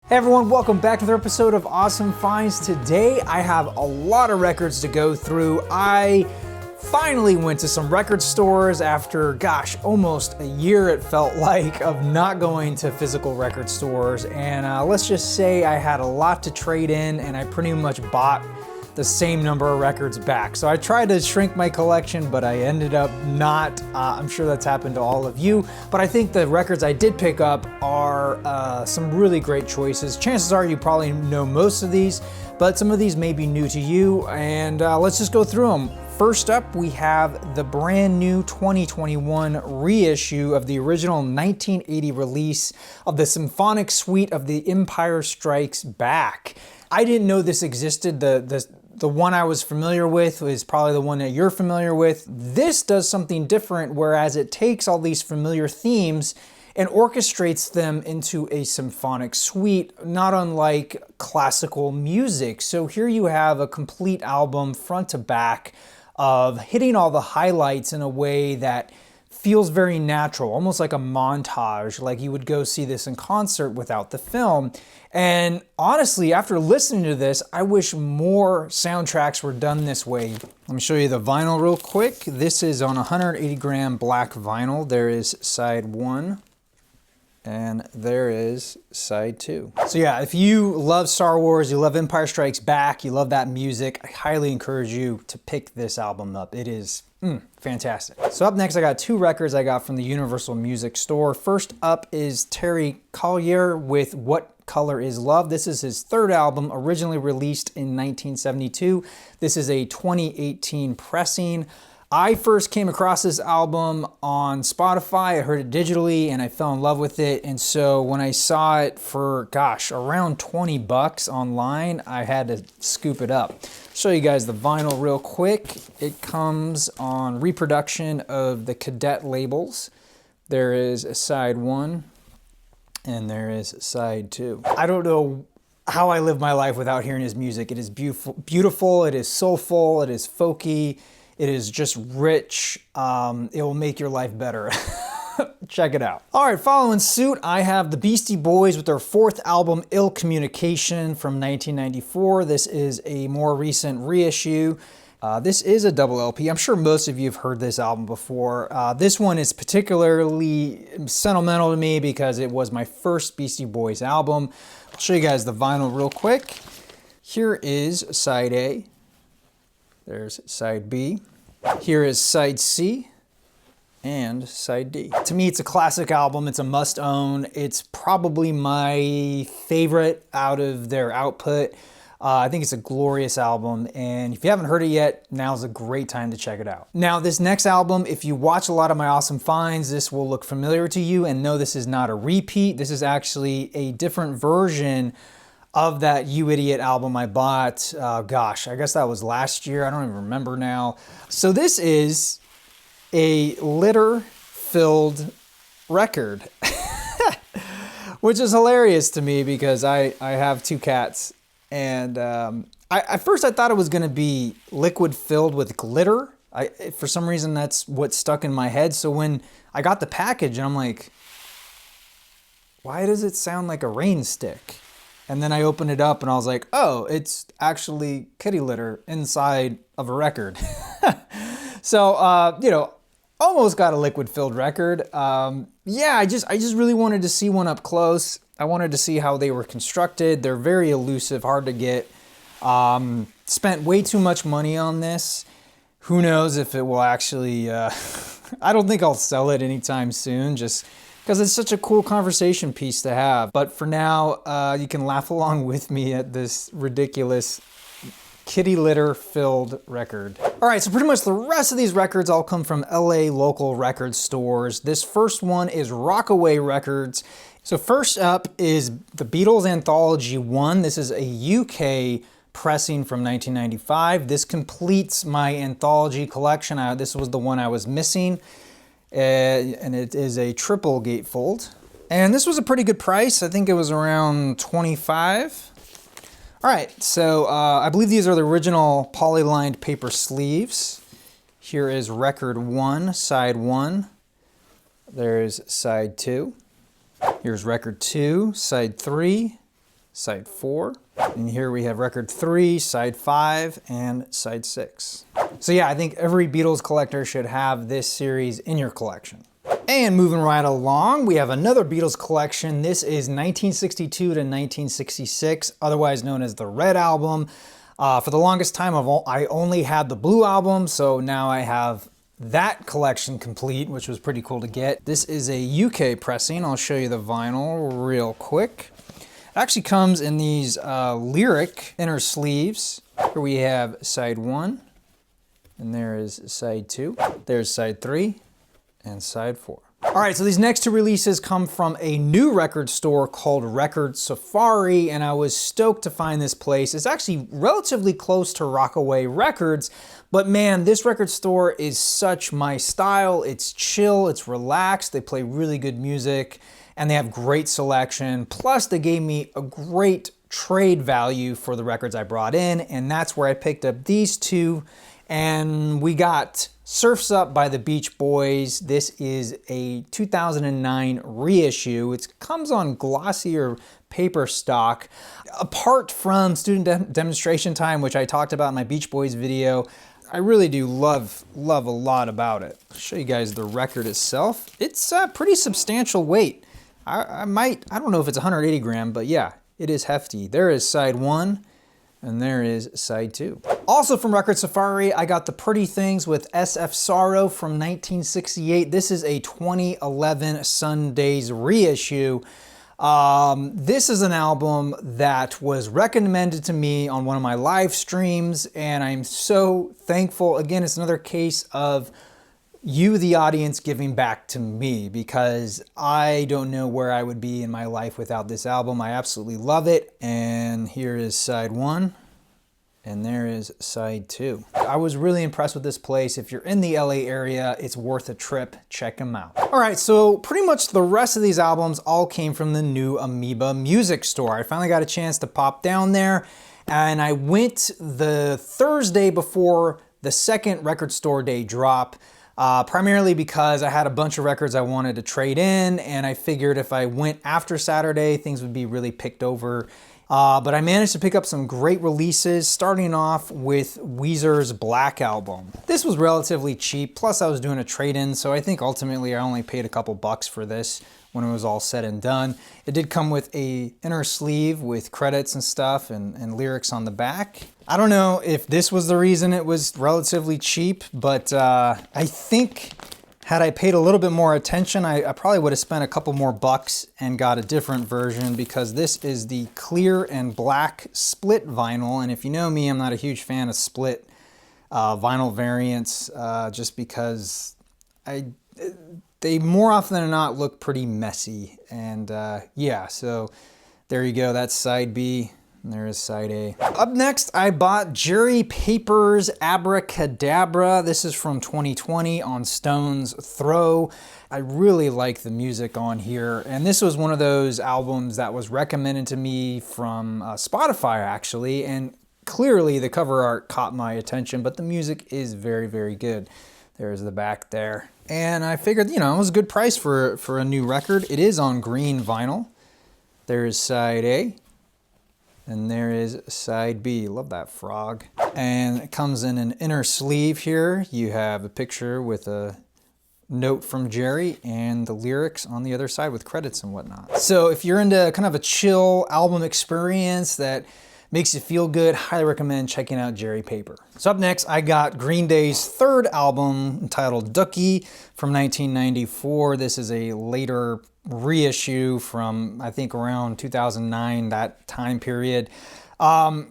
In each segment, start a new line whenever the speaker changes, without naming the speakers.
Hey everyone, welcome back to another episode of Awesome Finds. Today I have a lot of records to go through. I finally went to some record stores after, almost a year it felt like of not going to physical record stores. And let's just say I had a lot to trade in and I pretty much bought the same number of records back. So I tried to shrink my collection, but I ended up not. I'm sure that's happened to all of you, but I think the records I did pick up are some really great choices. Chances are you probably know most of these, but some of these may be new to you, and let's just go through them. First up, we have the brand new 2021 reissue of the original 1980 release of the symphonic suite of the Empire Strikes Back. I didn't know this existed. The one I was familiar with is probably the one that you're familiar with. This does something different, whereas it takes all these familiar themes and orchestrates them into a symphonic suite, not unlike classical music. So here you have a complete album front to back of hitting all the highlights in a way that feels very natural, almost like a montage, like you would go see this in concert without the film. And honestly, after listening to this, I wish more soundtracks were done this way. Let me show you the vinyl real quick. This is on 180 gram black vinyl. There is side 1 and there is side 2. So yeah, if you love Star Wars, you love Empire Strikes Back, you love that music, I highly encourage you to pick this album up. It is fantastic. So up next, I got two records I got from the Universal Music Store. First up is Terry Callier with What Color Is Love. This is his third album, originally released in 1972. This is a 2018 pressing. I first came across this album on Spotify. I heard it digitally and I fell in love with it. And so when I saw it for, around 20 bucks online, I had to scoop it up. Show you guys the vinyl real quick. It comes on reproduction of the Cadet labels. There is a side 1 and there is side 2. I don't know how I live my life without hearing his music. It is beautiful, it is soulful, it is folky. It is just rich. It will make your life better. Check it out. All right, following suit, I have the Beastie Boys with their fourth album, Ill Communication, from 1994. This is a more recent reissue. This is a double LP. I'm sure most of you have heard this album before. This one is particularly sentimental to me because it was my first Beastie Boys album. I'll show you guys the vinyl real quick. Here is side A. There's side B. Here is side C and side D. To me, it's a classic album. It's a must-own. It's probably my favorite out of their output. I think it's a glorious album, and if you haven't heard it yet, now's a great time to check it out. Now, this next album, if you watch a lot of my Awesome Finds, this will look familiar to you, and no, this is not a repeat. This is actually a different version of that You Idiot album I bought, I guess that was last year. I don't even remember now. So this is a litter-filled record, which is hilarious to me because I have two cats. And at first I thought it was gonna be liquid filled with glitter. For some reason, that's what stuck in my head. So when I got the package and I'm like, why does it sound like a rain stick? And then I opened it up and I was like, oh, it's actually kitty litter inside of a record. So, almost got a liquid-filled record. I just really wanted to see one up close. I wanted to see how they were constructed. They're very elusive, hard to get. Spent way too much money on this. Who knows if it will actually... I don't think I'll sell it anytime soon, just because it's such a cool conversation piece to have. But for now, you can laugh along with me at this ridiculous kitty litter filled record. All right, so pretty much the rest of these records all come from LA local record stores. This first one is Rockaway Records. So first up is the Beatles Anthology 1. This is a UK pressing from 1995. This completes my anthology collection. This was the one I was missing. And it is a triple gatefold. And this was a pretty good price. I think it was around $25. All right, so I believe these are the original poly-lined paper sleeves. Here is record 1, side 1. There's side 2. Here's record 2, side 3. side 4. And here we have record 3, side 5, and side 6. So yeah, I think every Beatles collector should have this series in your collection. And moving right along, we have another Beatles collection. This is 1962 to 1966, otherwise known as the Red Album. For the longest time, I only had the Blue Album, so now I have that collection complete, which was pretty cool to get. This is a UK pressing. I'll show you the vinyl real quick. It actually comes in these lyric inner sleeves. Here we have side 1, and there is side 2. There's side 3, and side 4. All right, so these next 2 releases come from a new record store called Record Safari, and I was stoked to find this place. It's actually relatively close to Rockaway Records, but man, this record store is such my style. It's chill, it's relaxed, they play really good music, and they have great selection. Plus, they gave me a great trade value for the records I brought in, and that's where I picked up these 2. And we got Surf's Up by the Beach Boys. This is a 2009 reissue. It comes on glossier paper stock. Apart from Student Demonstration Time, which I talked about in my Beach Boys video, I really do love a lot about it. I'll show you guys the record itself. It's a pretty substantial weight. I don't know if it's 180 gram, but yeah, it is hefty. There is side 1. And there is side 2. Also from Record Safari, I got The Pretty Things with SF Sorrow from 1968. This is a 2011 Sundays reissue. This is an album that was recommended to me on one of my live streams, and I'm so thankful. Again, it's another case of you, the audience, giving back to me, because I don't know where I would be in my life without this album. I absolutely love it. And here is side 1, and there is side 2. I was really impressed with this place. If you're in the LA area, it's worth a trip. Check them out. All right, so pretty much the rest of these albums all came from the new Amoeba Music Store. I finally got a chance to pop down there, and I went the Thursday before the second record store day drop. Primarily because I had a bunch of records I wanted to trade in, and I figured if I went after Saturday, things would be really picked over. But I managed to pick up some great releases, starting off with Weezer's Black Album. This was relatively cheap, plus I was doing a trade-in, so I think ultimately I only paid a couple bucks for this when it was all said and done. It did come with a inner sleeve with credits and stuff and lyrics on the back. I don't know if this was the reason it was relatively cheap, but I think had I paid a little bit more attention, I probably would have spent a couple more bucks and got a different version, because this is the clear and black split vinyl. And if you know me, I'm not a huge fan of split vinyl variants, just because they more often than not look pretty messy. And yeah, so there you go. That's side B. And there is side A. Up next, I bought Jerry Paper's Abracadabra. This is from 2020 on Stone's Throw. I really like the music on here. And this was one of those albums that was recommended to me from Spotify, actually. And clearly the cover art caught my attention, but the music is very, very good. There's the back there. And I figured, you know, it was a good price for a new record. It is on green vinyl. There's side A. And there is side B. Love that frog. And it comes in an inner sleeve here. You have a picture with a note from Jerry and the lyrics on the other side with credits and whatnot. So if you're into kind of a chill album experience that makes you feel good, highly recommend checking out Jerry Paper. So up next, I got Green Day's third album entitled Dookie from 1994. This is a later reissue from, I think, around 2009, that time period. The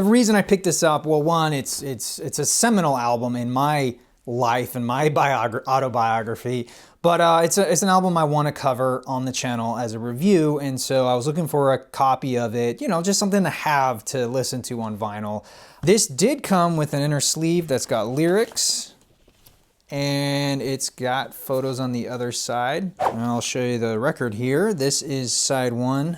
reason I picked this up, well, one, it's a seminal album in my life and my autobiography, but it's an album I want to cover on the channel as a review, and so I was looking for a copy of it, you know, just something to have to listen to on vinyl. This did come with an inner sleeve that's got lyrics, and it's got photos on the other side. And I'll show you the record here. This is side 1.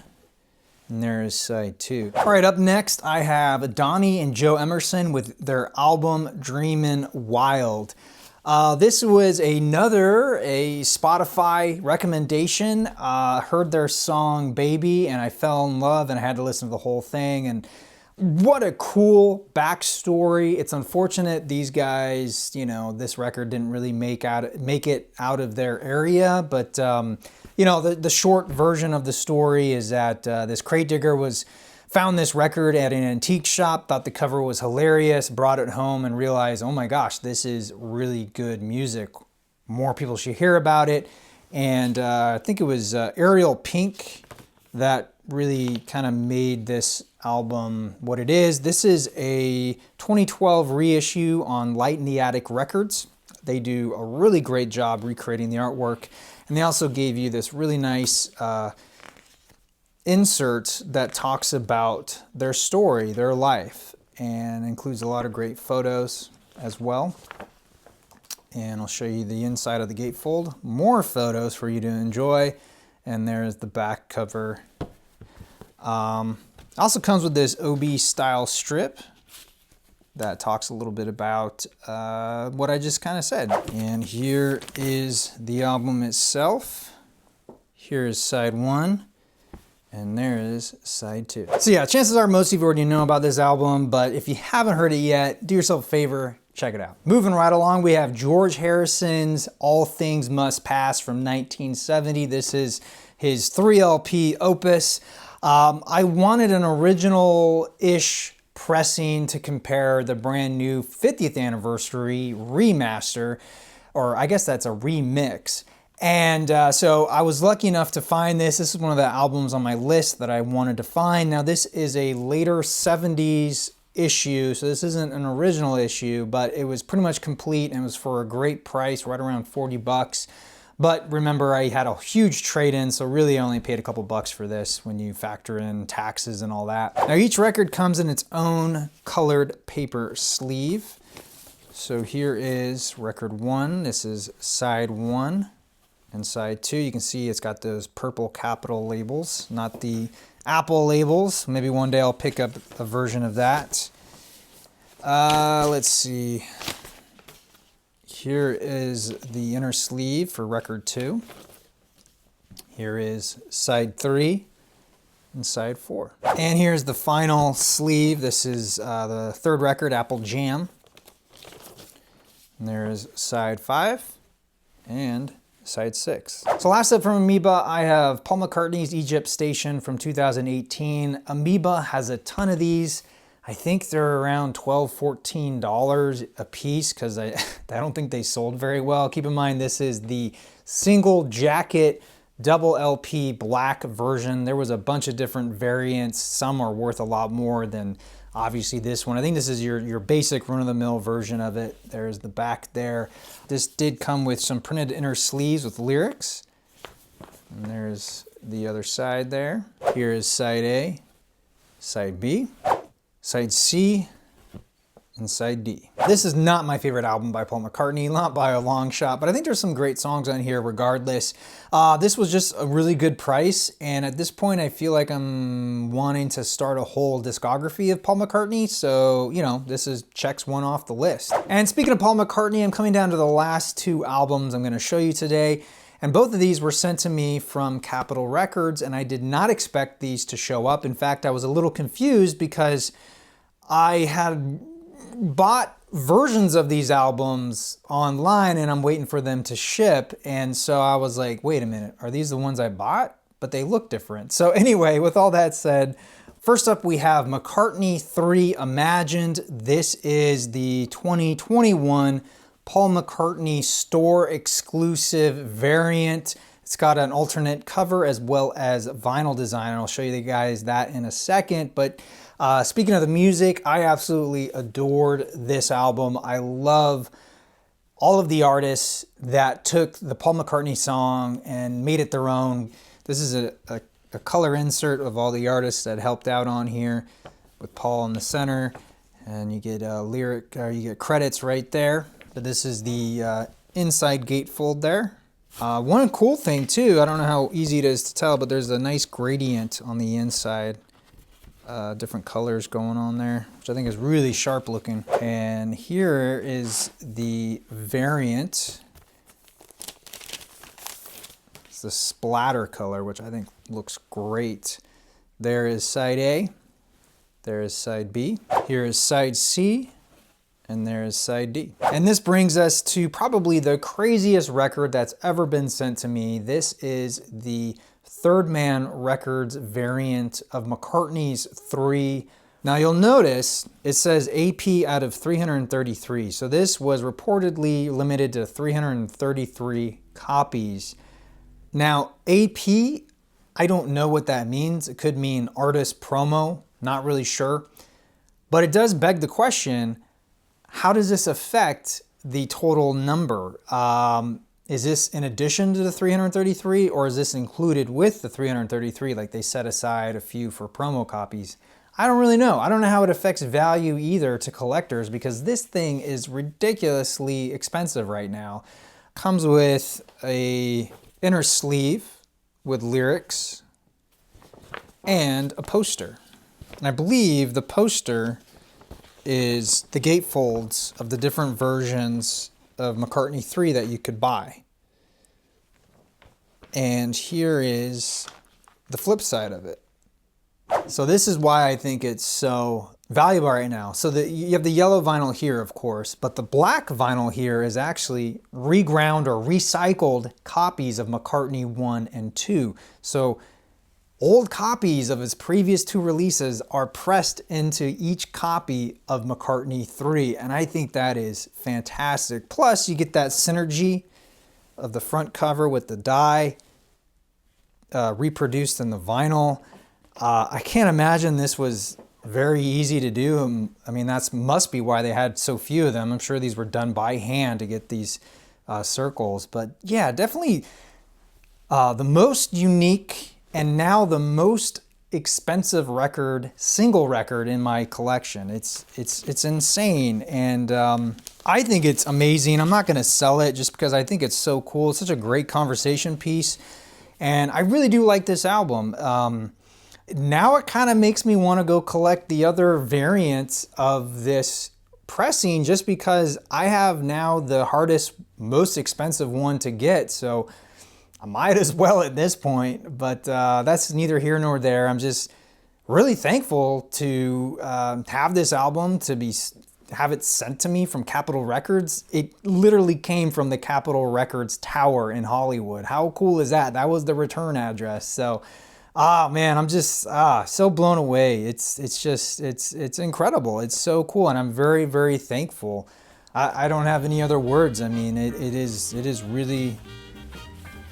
And there is side 2. All right, up next, I have Donnie and Joe Emerson with their album Dreamin' Wild. This was a Spotify recommendation. Heard their song Baby and I fell in love and I had to listen to the whole thing. And what a cool backstory. It's unfortunate these guys, you know, this record didn't really make it out of their area. But, you know, the short version of the story is that this crate digger found this record at an antique shop, thought the cover was hilarious, brought it home and realized, oh my gosh, this is really good music. More people should hear about it. And I think it was Ariel Pink that really kind of made this album what it is. This is a 2012 reissue on Light in the Attic Records. They do a really great job recreating the artwork. And they also gave you this really nice insert that talks about their story, their life, and includes a lot of great photos as well. And I'll show you the inside of the gatefold. More photos for you to enjoy. And there's the back cover. Also comes with this OB style strip that talks a little bit about what I just kind of said. And here is the album itself. Here is side 1. And there is side 2. So yeah, chances are most of you already know about this album, but if you haven't heard it yet, do yourself a favor, check it out. Moving right along, we have George Harrison's All Things Must Pass from 1970. This is his 3 LP opus. I wanted an original-ish pressing to compare the brand new 50th anniversary remaster, or I guess that's a remix. And so I was lucky enough to find this. This is one of the albums on my list that I wanted to find. Now this is a later 70s issue, so this isn't an original issue, but it was pretty much complete and it was for a great price, right around 40 bucks. But remember, I had a huge trade-in, so really I only paid a couple bucks for this when you factor in taxes and all that. Now each record comes in its own colored paper sleeve. So here is record 1. This is side 1. And side 2, you can see it's got those purple capital labels, not the Apple labels. Maybe one day I'll pick up a version of that. Let's see. Here is the inner sleeve for record 2. Here is side 3 and side 4. And here's the final sleeve. This is the 3rd record, Apple Jam. And there's side 5 and side 6. So last up from Amoeba, I have Paul McCartney's Egypt Station from 2018. Amoeba has a ton of these. I think they're around $12, $14 a piece because I don't think they sold very well. Keep in mind, this is the single jacket double LP black version. There was a bunch of different variants. Some are worth a lot more than obviously this one. I think this is your basic run-of-the-mill version of it. There's the back there. This did come with some printed inner sleeves with lyrics. And there's the other side there. Here is side A, side B, side C, and side D. This is not my favorite album by Paul McCartney, not by a long shot, but I think there's some great songs on here regardless. This was just a really good price, and at this point I feel like I'm wanting to start a whole discography of Paul McCartney, so, you know, this is checks one off the list. And speaking of Paul McCartney, I'm coming down to the last 2 albums I'm gonna show you today, and both of these were sent to me from Capitol Records, and I did not expect these to show up. In fact, I was a little confused because I had bought versions of these albums online and I'm waiting for them to ship. And so I was like, wait a minute, are these the ones I bought? But they look different. So anyway, with all that said, first up we have McCartney III Imagined. This is the 2021 Paul McCartney store exclusive variant. It's got an alternate cover as well as vinyl design. And I'll show you guys that in a second. But speaking of the music, I absolutely adored this album. I love all of the artists that took the Paul McCartney song and made it their own. This is a color insert of all the artists that helped out on here with Paul in the center. And you get you get credits right there. But this is the inside gatefold there. One cool thing too, I don't know how easy it is to tell, but there's a nice gradient on the inside. different colors going on there, which I think is really sharp looking. And here is the variant. It's the splatter color, which I think looks great. There is side A, there is side B, here is side C, and there is side D. And this brings us to probably the craziest record that's ever been sent to me. This is the Third Man Records variant of McCartney's III. Now you'll notice it says AP out of 333. So this was reportedly limited to 333 copies. Now AP, I don't know what that means. It could mean artist promo, not really sure. But it does beg the question, how does this affect the total number? Is this in addition to the 333, or is this included with the 333, like they set aside a few for promo copies? I don't really know. I don't know how it affects value either to collectors, because this thing is ridiculously expensive right now. Comes with a inner sleeve with lyrics and a poster. And I believe the poster is the gatefolds of the different versions of McCartney III that you could buy. And here is the flip side of it. So this is why I think it's so valuable right now. So you have the yellow vinyl here, of course, but the black vinyl here is actually reground or recycled copies of McCartney 1 and 2. So old copies of his previous 2 releases are pressed into each copy of McCartney III, and I think that is fantastic. Plus, you get that synergy of the front cover with the die reproduced in the vinyl. I can't imagine this was very easy to do. I mean, that must be why they had so few of them. I'm sure these were done by hand to get these circles. But yeah, definitely the most unique and now the most expensive record, single record in my collection. It's insane, and I think it's amazing. I'm not going to sell it just because I think it's so cool. It's such a great conversation piece, and I really do like this album. Now it kind of makes me want to go collect the other variants of this pressing, just because I have now the hardest, most expensive one to get. So I might as well at this point, but that's neither here nor there. I'm just really thankful to have this album, to have it sent to me from Capitol Records. It literally came from the Capitol Records tower in Hollywood. How cool is that? That was the return address. So, man, I'm just so blown away. It's incredible. It's so cool, and I'm very, very thankful. I don't have any other words. I mean, it is really,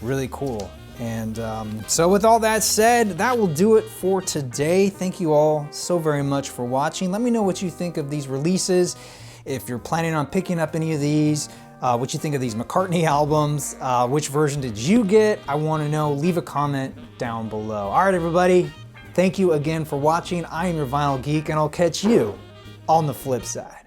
really cool. And so with all that said, that will do it for today. Thank you all so very much for watching. Let me know what you think of these releases. If you're planning on picking up any of these, what you think of these McCartney albums, which version did you get? I want to know. Leave a comment down below. All right, everybody. Thank you again for watching. I am your Vinyl Geek, and I'll catch you on the flip side.